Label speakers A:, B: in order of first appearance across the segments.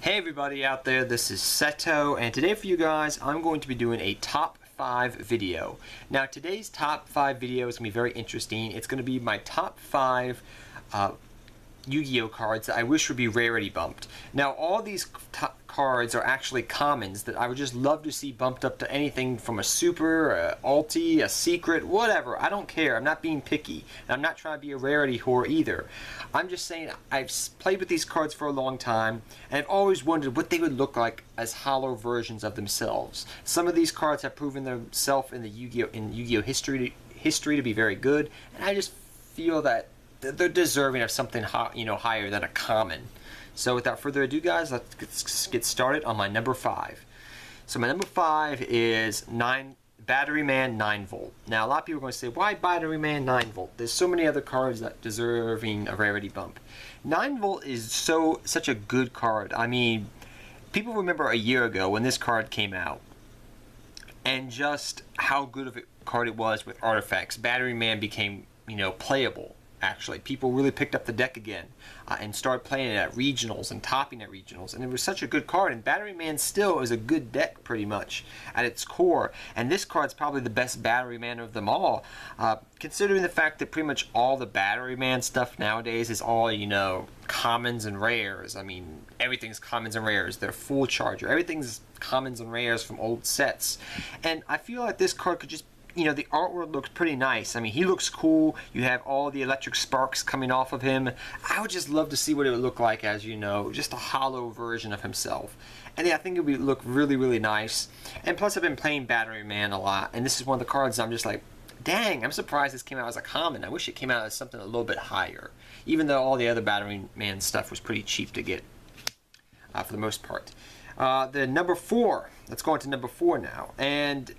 A: Hey everybody out there, this is Seto, and today for you guys I'm going to be doing a top 5 video. Now today's top 5 video is going to be very interesting. It's going to be my top 5 Yu-Gi-Oh cards that I wish would be rarity bumped. Now all these cards are actually commons that I would just love to see bumped up to anything from a super, a ulti, a secret, whatever. I don't care. I'm not being picky. And I'm not trying to be a rarity whore either. I'm just saying I've played with these cards for a long time and I've always wondered what they would look like as holo versions of themselves. Some of these cards have proven themselves in the Yu-Gi-Oh history to be very good, and I just feel that they're deserving of something higher than a common. So without further ado guys, let's get started on my number 5. So my number 5 is Battery Man 9V. Now a lot of people are going to say, why Battery Man 9V? There's so many other cards that deserving a rarity bump. 9V is such a good card. I mean, people remember a year ago when this card came out and just how good of a card it was with artifacts. Battery Man became, playable. Actually, people really picked up the deck again and started playing it at regionals and topping at regionals, and it was such a good card. And Battery Man still is a good deck pretty much at its core, and this card's probably the best Battery Man of them all, considering the fact that pretty much all the Battery Man stuff nowadays is all commons and rares. I mean, everything's commons and rares. They're full charger, everything's commons and rares from old sets, and I feel like this card could just the artwork looks pretty nice. I mean, he looks cool. You have all the electric sparks coming off of him. I would just love to see what it would look like as, just a holo version of himself. And yeah, I think it would look really, really nice. And plus, I've been playing Battery Man a lot, and this is one of the cards I'm just like, dang, I'm surprised this came out as a common. I wish it came out as something a little bit higher, even though all the other Battery Man stuff was pretty cheap to get for the most part. The number 4, let's go on to number 4 now. And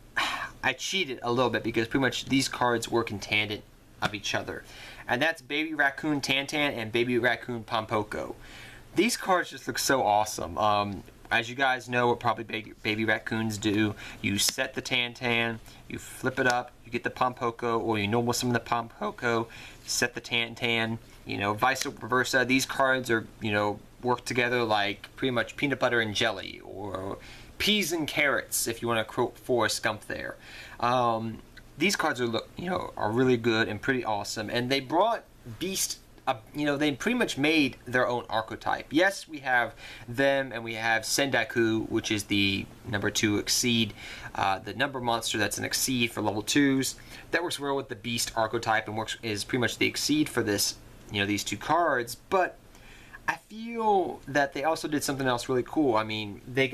A: I cheated a little bit because pretty much these cards work in tandem of each other. And that's Baby Raccoon Tantan and Baby Raccoon Pompoko. These cards just look so awesome. As you guys know what probably baby raccoons do, you set the Tantan, you flip it up, you get the Pompoko, or you normal summon the Pompoko, set the Tantan, vice versa. These cards are, work together like pretty much peanut butter and jelly, or peas and carrots, if you want to quote Forrest Gump there. These cards are really good and pretty awesome, and they brought Beast up. They pretty much made their own archetype. Yes, we have them, and we have Sendaku, which is the number 2 Exceed, the number monster that's an Exceed for level 2s. That works well with the Beast archetype and is pretty much the Exceed for this, these 2 cards. But I feel that they also did something else really cool. I mean, they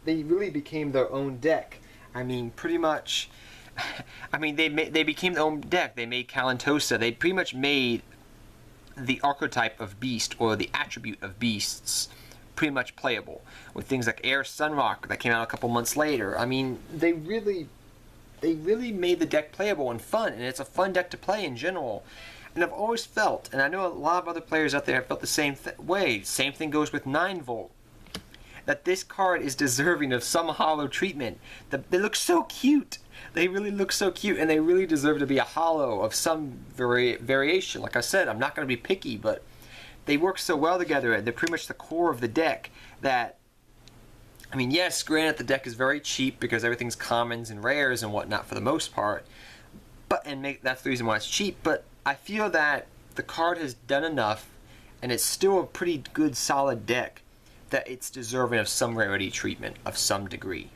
A: really became their own deck. I mean, pretty much, they became their own deck. They made Kalantosa. They pretty much made the archetype of Beast, or the attribute of Beasts, pretty much playable, with things like Air Sunrock that came out a couple months later. I mean, they really made the deck playable and fun, and it's a fun deck to play in general. And I've always felt, and I know a lot of other players out there have felt the same way, same thing goes with 9V, that this card is deserving of some holo treatment. They look so cute. They really look so cute, and they really deserve to be a holo of some variation. Like I said, I'm not going to be picky, but they work so well together, and they're pretty much the core of the deck that, I mean, yes, granted the deck is very cheap because everything's commons and rares and whatnot for the most part, that's the reason why it's cheap, but I feel that the card has done enough, and it's still a pretty good solid deck, that it's deserving of some rarity treatment of some degree.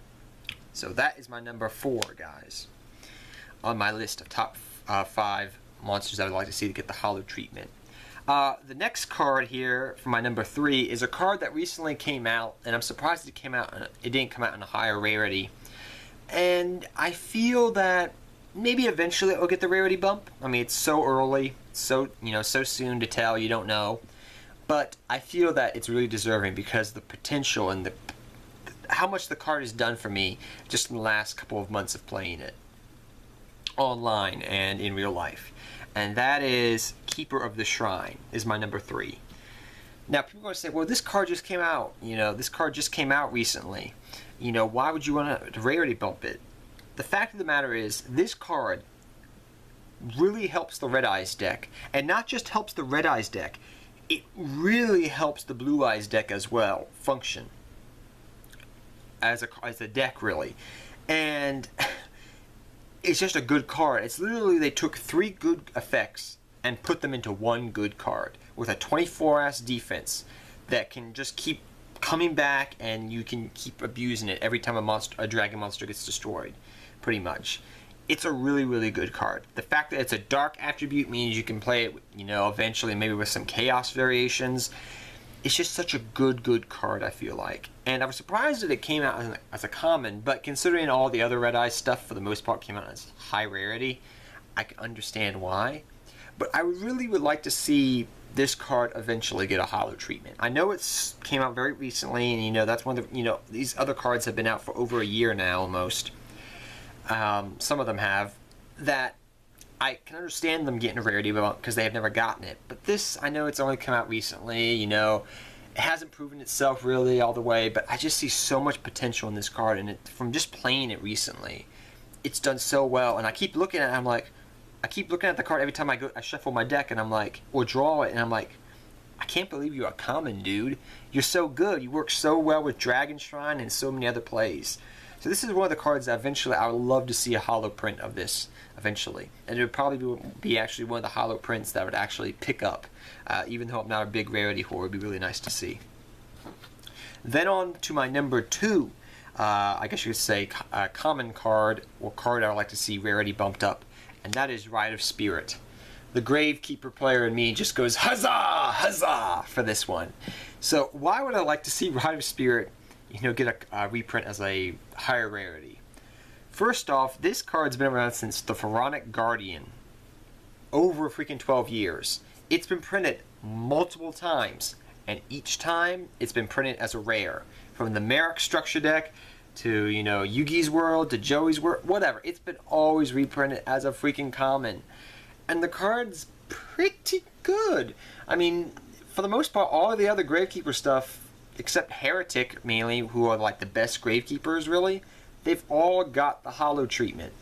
A: So that is my number 4, guys, on my list of top 5 monsters I would like to see to get the holo treatment. The next card here for my number 3 is a card that recently came out, and I'm surprised it didn't come out in a higher rarity. And I feel that maybe eventually it'll get the rarity bump. I mean, it's so early, so soon to tell, you don't know. But I feel that it's really deserving because the potential and how much the card has done for me just in the last couple of months of playing it online and in real life. And that is Keeper of the Shrine is my number 3. Now people are going to say, well, this card just came out. This card just came out recently. Why would you want to rarity bump it? The fact of the matter is, this card really helps the Red Eyes deck, and not just helps the Red Eyes deck, it really helps the Blue Eyes deck as well function as a deck, really. And it's just a good card. It's literally, they took 3 good effects and put them into 1 good card with a 24-ass defense that can just keep coming back, and you can keep abusing it every time a dragon monster gets destroyed, pretty much. It's a really, really good card. The fact that it's a dark attribute means you can play it, you know, eventually maybe with some chaos variations. It's just such a good card, I feel like. And I was surprised that it came out as a common, but considering all the other Red Eyes stuff for the most part came out as high rarity, I can understand why. But I really would like to see this card eventually get a holo treatment. I know it's came out very recently, and you know, that's one of the, you know, these other cards have been out for over a year now almost. Some of them have, that I can understand them getting a rarity because they have never gotten it. But this, I know it's only come out recently, you know, it hasn't proven itself really all the way, but I just see so much potential in this card, and from just playing it recently, it's done so well. And I keep looking at it, I'm like, I keep looking at the card every time I shuffle my deck, and I'm like, or draw it, and I'm like, I can't believe you're a common, dude. You're so good. You work so well with Dragon Shrine and so many other plays. So this is one of the cards that eventually I would love to see a holo print of this eventually. And it would probably be actually one of the holo prints that I would actually pick up. Even though I'm not a big rarity whore, it would be really nice to see. Then on to my number 2, I guess you could say common card, or card I would like to see rarity bumped up. And that is Rite of Spirit. The Gravekeeper player in me just goes huzzah, huzzah for this one. So why would I like to see Rite of Spirit, you know, get a reprint as a higher rarity? First off, this card's been around since the Pharaonic Guardian, over freaking 12 years. It's been printed multiple times, and each time it's been printed as a rare. From the Merrick structure deck to, you know, Yugi's World, to Joey's World, whatever. It's been always reprinted as a freaking common. And the card's pretty good. I mean, for the most part, all of the other Gravekeeper stuff, except Heretic, mainly, who are like the best Gravekeepers, really, they've all got the holo treatment.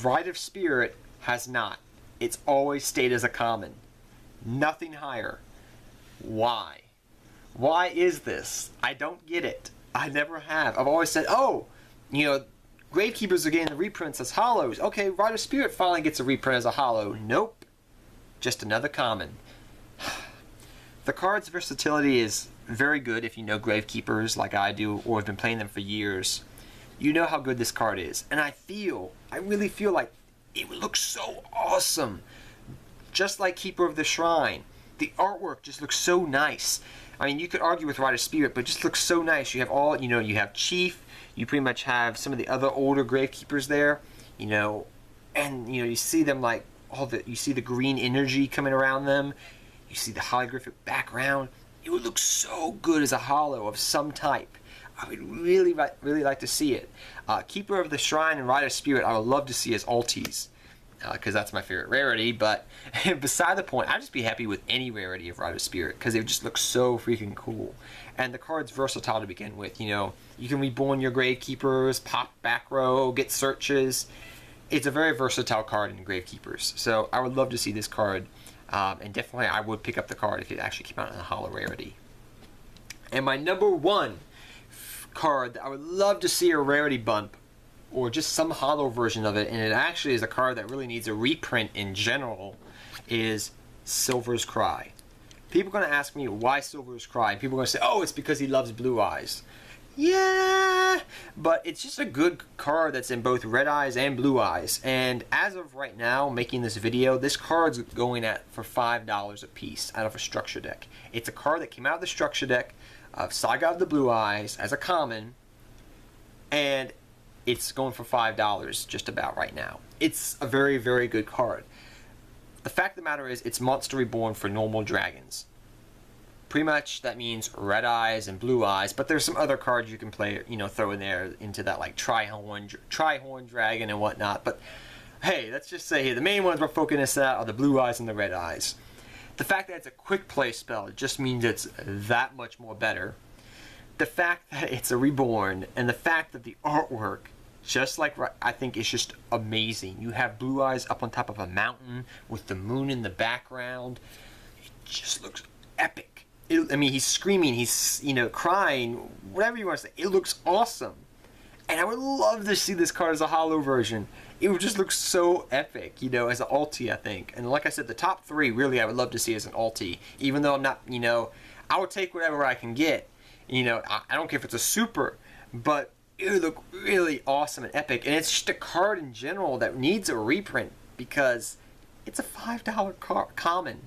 A: Rite of Spirit has not. It's always stayed as a common. Nothing higher. Why? Why is this? I don't get it. I never have. I've always said, oh, you know, Gravekeepers are getting the reprints as holos. Okay, Rite of Spirit finally gets a reprint as a holo. Nope. Just another common. The card's versatility is very good if you know Gravekeepers like I do, or have been playing them for years. You know how good this card is. And I really feel like it looks so awesome. Just like Keeper of the Shrine. The artwork just looks so nice. I mean, you could argue with Rite of Spirit, but it just looks so nice. You have all, you know, you have Chief, you pretty much have some of the other older Gravekeepers there, you know, and, you know, you see them like, you see the green energy coming around them, you see the holographic background. It would look so good as a holo of some type. I would really like to see it. Keeper of the Shrine and Rite of Spirit, I would love to see as alties, because that's my favorite rarity, but beside the point, I'd just be happy with any rarity of Rite of Spirit, because it just looks so freaking cool. And the card's versatile to begin with, you know, you can reborn your Gravekeepers, pop back row, get searches. It's a very versatile card in Gravekeepers, so I would love to see this card, and definitely I would pick up the card if it actually came out in a holo rarity. And my number 1 card that I would love to see a rarity bump, or just some holo version of it, and it actually is a card that really needs a reprint in general, is Silver's Cry. People are going to ask me why Silver's Cry. People are going to say, oh, it's because he loves Blue Eyes. Yeah, but it's just a good card that's in both Red Eyes and Blue Eyes. And as of right now, making this video, this card's going for $5 a piece out of a structure deck. It's a card that came out of the structure deck of Saga of the Blue Eyes as a common, and it's going for $5 just about right now. It's a very, very good card. The fact of the matter is, it's Monster Reborn for normal dragons. Pretty much that means Red Eyes and Blue Eyes, but there's some other cards you can play, you know, throw in there into that, like Tri-Horn Dragon and whatnot. But hey, let's just say the main ones we're focusing on are the Blue Eyes and the Red Eyes. The fact that it's a quick play spell just means it's that much more better. The fact that it's a reborn, and the fact that the artwork, just like, I think it's just amazing. You have Blue Eyes up on top of a mountain with the moon in the background. It just looks epic. I mean, he's screaming, he's, you know, crying, whatever you want to say. It looks awesome. And I would love to see this card as a holo version. It would just look so epic, you know, as an ulti, I think. And like I said, the top 3, really, I would love to see as an ulti. Even though I'm not, you know, I would take whatever I can get. You know, I don't care if it's a super, but it would look really awesome and epic. And it's just a card in general that needs a reprint because it's a $5 common.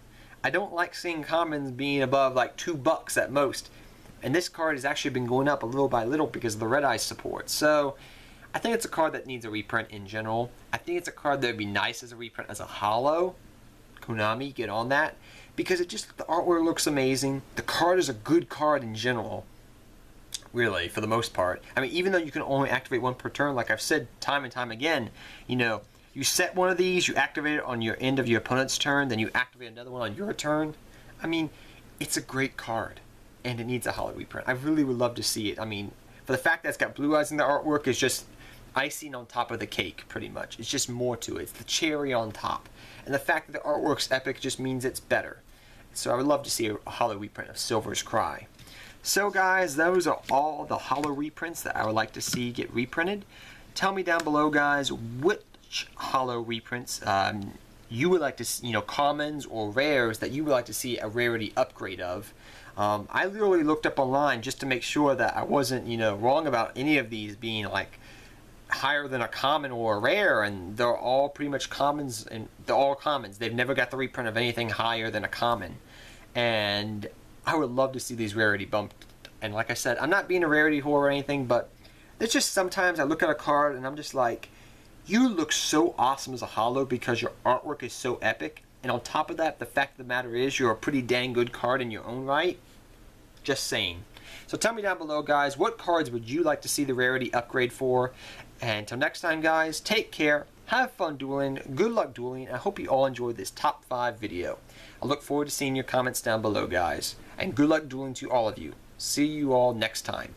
A: I don't like seeing commons being above like $2 at most. And this card has actually been going up a little by little because of the Red Eye support. So I think it's a card that needs a reprint in general. I think it's a card that would be nice as a reprint as a holo. Konami, get on that. Because it just, the artwork looks amazing. The card is a good card in general. Really, for the most part. I mean, even though you can only activate 1 per turn, like I've said time and time again, you know, you set one of these, you activate it on your end of your opponent's turn, then you activate another one on your turn. I mean, it's a great card, and it needs a holo reprint. I really would love to see it. I mean, for the fact that it's got blue eyes in the artwork is just icing on top of the cake, pretty much. It's just more to it. It's the cherry on top. And the fact that the artwork's epic just means it's better. So I would love to see a holo reprint of Silver's Cry. So guys, those are all the holo reprints that I would like to see get reprinted. Tell me down below, guys, which holo reprints you would like to see, you know, commons or rares that you would like to see a rarity upgrade of. I literally looked up online just to make sure that I wasn't, you know, wrong about any of these being like higher than a common or a rare, and they're all pretty much commons, and they're all commons. They've never got the reprint of anything higher than a common, and I would love to see these rarity bumped. And like I said, I'm not being a rarity whore or anything, but it's just sometimes I look at a card and I'm just like, you look so awesome as a holo because your artwork is so epic. And on top of that, the fact of the matter is you're a pretty dang good card in your own right. Just saying. So tell me down below, guys, what cards would you like to see the rarity upgrade for? And until next time, guys, take care, have fun dueling, good luck dueling, and I hope you all enjoyed this top 5 video. I look forward to seeing your comments down below, guys. And good luck dueling to all of you. See you all next time.